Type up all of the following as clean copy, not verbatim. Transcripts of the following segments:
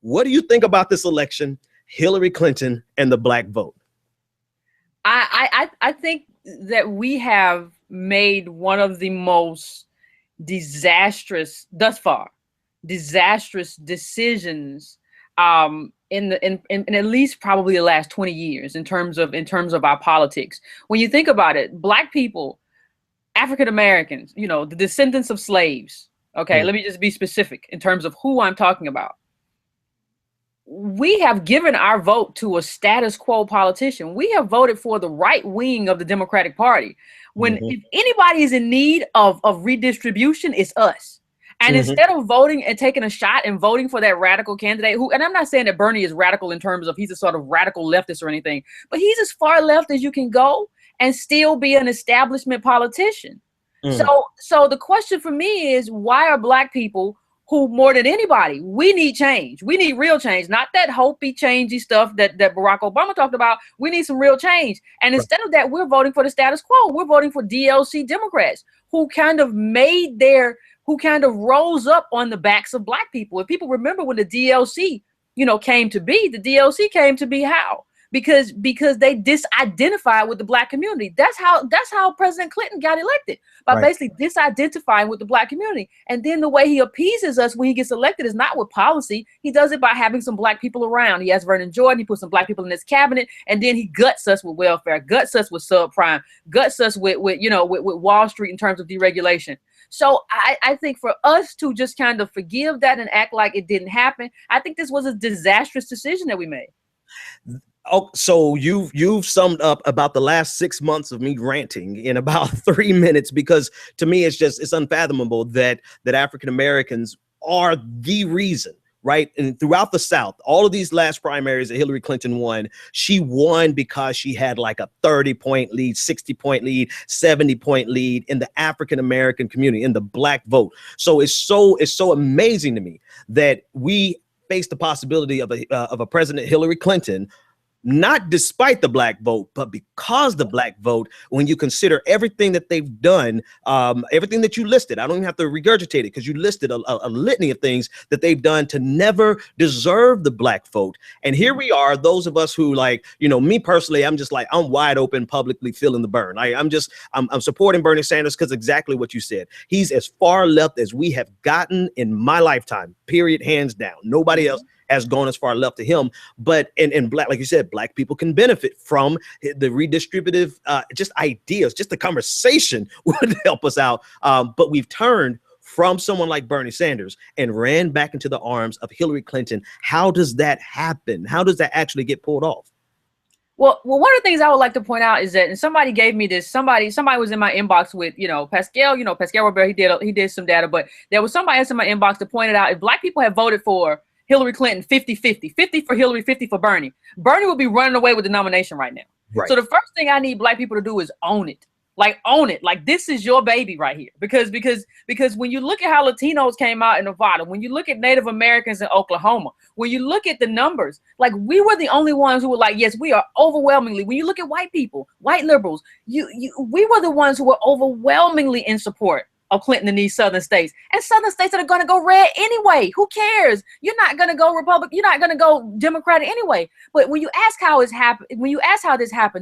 What do you think about this election, Hillary Clinton and the black vote? I think that we have made one of the most disastrous thus far, disastrous decisions in at least probably the last 20 years in terms of our politics. When you think about it, black people, African Americans, the descendants of slaves. Okay, let me just be specific in terms of who I'm talking about. We have given our vote to a status quo politician. We have voted for the right wing of the Democratic Party. When if anybody is in need of redistribution, it's us. And instead of voting and taking a shot and voting for that radical candidate who, and I'm not saying that Bernie is radical in terms of he's a sort of radical leftist or anything, but he's as far left as you can go and still be an establishment politician. So the question for me is, why are black people who more than anybody, we need change. We need real change, not that hopey, changey stuff that Barack Obama talked about. We need some real change. And instead of that, we're voting for the status quo. We're voting for DLC Democrats who kind of rose up on the backs of black people. If people remember when the DLC, came to be, the DLC came to be how? Because they disidentified with the black community. That's how President Clinton got elected, by basically disidentifying with the black community. And then the way he appeases us when he gets elected is not with policy. He does it by having some black people around. He has Vernon Jordan. He puts some black people in his cabinet, and then he guts us with welfare, guts us with subprime, guts us with Wall Street in terms of deregulation. So I think for us to just kind of forgive that and act like it didn't happen, I think this was a disastrous decision that we made. Oh, so you've summed up about the last 6 months of me ranting in about 3 minutes, because to me it's unfathomable that African Americans are the reason, right? And throughout the South, all of these last primaries that Hillary Clinton won, she won because she had like a 30-point lead, 60-point lead, 70-point lead in the African American community, in the black vote. So it's so amazing to me that we face the possibility of a President Hillary Clinton, not despite the black vote, but because the black vote, when you consider everything that they've done, everything that you listed. I don't even have to regurgitate it because you listed a litany of things that they've done to never deserve the black vote. And here we are, those of us who, like, me personally, I'm just like, I'm wide open, publicly feeling the burn. I'm supporting Bernie Sanders because exactly what you said. He's as far left as we have gotten in my lifetime, period, hands down. Nobody else has gone as far left to him. But in black, like you said, black people can benefit from the redistributive just ideas. Just the conversation would help us out. But we've turned from someone like Bernie Sanders and ran back into the arms of Hillary Clinton. How does that happen? How does that actually get pulled off? Well, one of the things I would like to point out is that, and somebody gave me this, somebody was in my inbox with, Pascal Robert, he did some data, but there was somebody else in my inbox that pointed out, if black people had voted for Hillary Clinton 50-50, 50 for Hillary, 50 for Bernie, Bernie would be running away with the nomination right now. Right. So the first thing I need black people to do is own it. Like, own it. Like, this is your baby right here. Because when you look at how Latinos came out in Nevada, when you look at Native Americans in Oklahoma, when you look at the numbers, like, we were the only ones who were like, yes, we are overwhelmingly. When you look at white people, white liberals, we were the ones who were overwhelmingly in support of Clinton in these southern states, and southern states that are going to go red anyway. Who cares? You're not going to go Republican. You're not going to go Democratic anyway. But when you ask how this happened,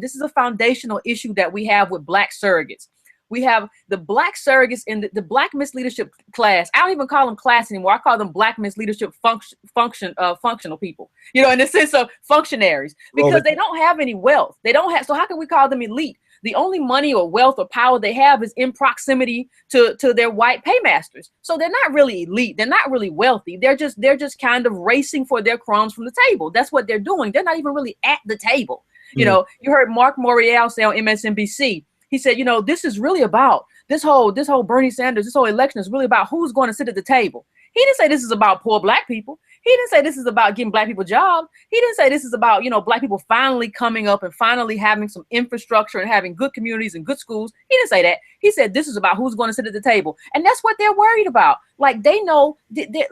this is a foundational issue that we have with black surrogates. We have the black surrogates in the black misleadership class. I don't even call them class anymore. I call them black misleadership functional people, in the sense of functionaries, because they don't have any wealth. So how can we call them elite? The only money or wealth or power they have is in proximity to their white paymasters. So they're not really elite. They're not really wealthy. They're just kind of racing for their crumbs from the table. That's what they're doing. They're not even really at the table. You heard Mark Morial say on MSNBC, he said, this is really about this whole Bernie Sanders, this whole election is really about who's going to sit at the table. He didn't say this is about poor black people. He didn't say this is about getting black people jobs. He didn't say this is about, black people finally coming up and finally having some infrastructure and having good communities and good schools. He didn't say that. He said this is about who's going to sit at the table. And that's what they're worried about. Like, they know,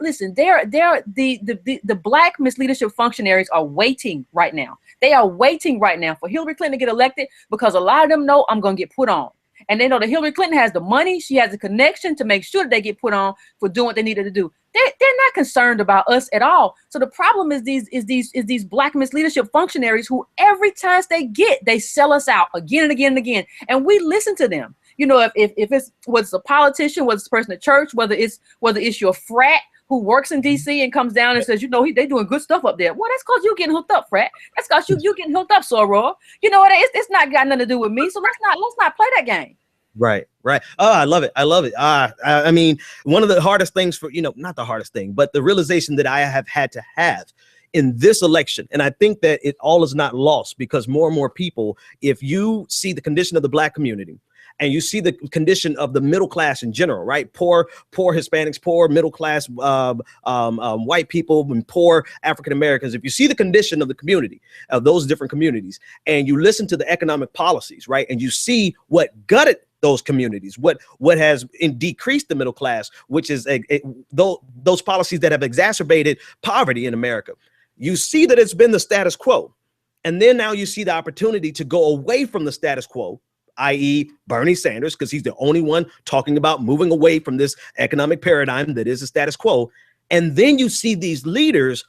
listen, the black misleadership functionaries are waiting right now. They are waiting right now for Hillary Clinton to get elected, because a lot of them know I'm going to get put on. And they know that Hillary Clinton has the money. She has the connection to make sure that they get put on for doing what they needed to do. They're not concerned about us at all. So the problem is these black misleadership functionaries who every chance they sell us out again and again and again. And we listen to them. You know, if it's whether it's a politician, whether it's a person at church, whether it's your frat who works in DC and comes down and says, you know, they doing good stuff up there. Well, that's because you getting hooked up, frat. That's because you getting hooked up, Soror. You know what? It's not got nothing to do with me. So let's not play that game. Right. Oh, I love it. I mean, one of the hardest things for, you know, not the hardest thing, but the realization that I have had to have in this election. And I think that it all is not lost, because more and more people, if you see the condition of the black community, and you see the condition of the middle class in general, right? Poor Hispanics, poor middle class white people, and poor African Americans. If you see the condition of the community, of those different communities, and you listen to the economic policies, right? And you see what gutted those communities, what has decreased the middle class, which is those policies that have exacerbated poverty in America. You see that it's been the status quo. And then now you see the opportunity to go away from the status quo, i.e. Bernie Sanders, because he's the only one talking about moving away from this economic paradigm that is the status quo. And then you see these leaders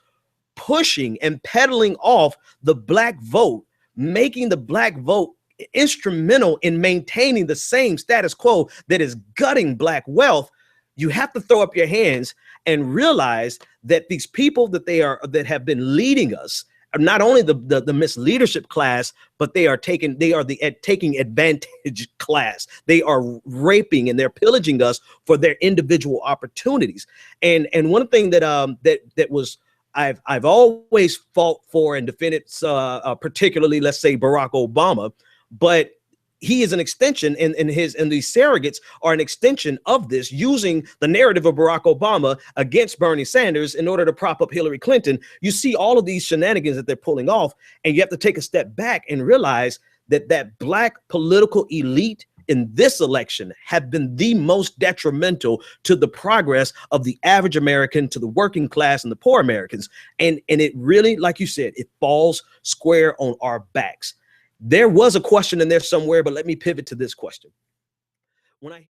pushing and peddling off the black vote, making the black vote instrumental in maintaining the same status quo that is gutting black wealth. You have to throw up your hands and realize that these people that have been leading us, not only the misleadership class, but they are the taking advantage class. They are raping and they're pillaging us for their individual opportunities. And one thing that was I've always fought for and defended, particularly, let's say, Barack Obama, but he is an extension, and these surrogates are an extension of this, using the narrative of Barack Obama against Bernie Sanders in order to prop up Hillary Clinton. You see all of these shenanigans that they're pulling off, and you have to take a step back and realize that black political elite in this election have been the most detrimental to the progress of the average American, to the working class and the poor Americans. And it really, like you said, it falls square on our backs. There was a question in there somewhere, but let me pivot to this question. When I